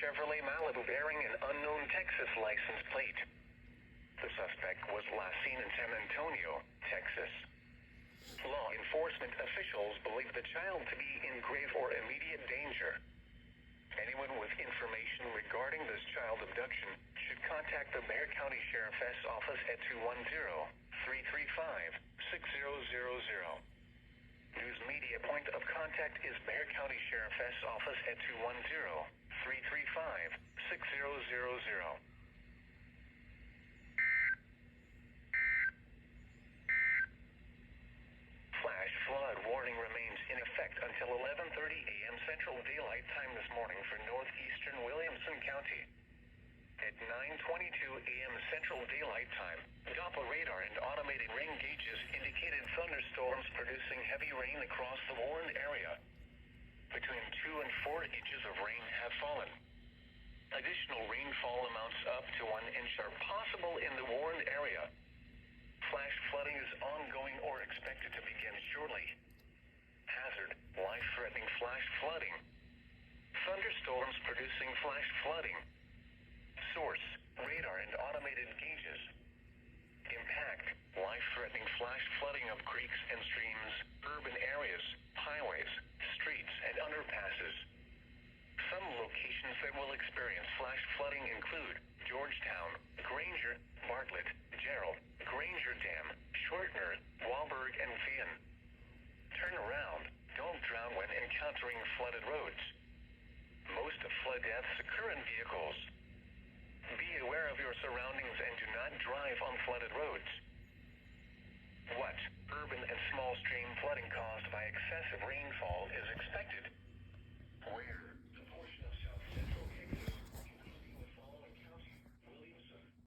Chevrolet Malibu bearing an unknown Texas license plate. The suspect was last seen in San Antonio, Texas. Law enforcement officials believe the child to be in grave or immediate danger. Anyone with information regarding this child abduction should contact the Bexar County Sheriff's Office at 210-335-6000. News media point of contact is Bexar County Sheriff's Office at 210-335-6000. Flash flood warning remains in effect until 11:30 a.m. Central Daylight Time this morning for northeastern Williamson County. At 9:22 a.m. Central Daylight Time, Doppler radar and automated rain gauges indicated thunderstorms producing heavy rain across the warned area. Between 2 and 4 inches of rain have fallen. Additional rainfall amounts up to 1 inch are possible in the warned area. Flash flooding is ongoing or expected to begin shortly. Hazard: life-threatening flash flooding. Thunderstorms producing flash flooding. Source: radar and automated gauges. Impact: life-threatening flash flooding of creeks and streams, urban areas, highways, streets, and underpasses. Some locations that will experience flash flooding include Georgetown, Granger, Bartlett, Gerald, Granger Dam, Shortner, Wahlberg, and Fien. Turn around. Don't drown when encountering flooded roads. Most flood deaths occur in vehicles. Be aware of your surroundings and do not drive on flooded roads. What urban and small stream flooding caused by excessive rainfall is expected?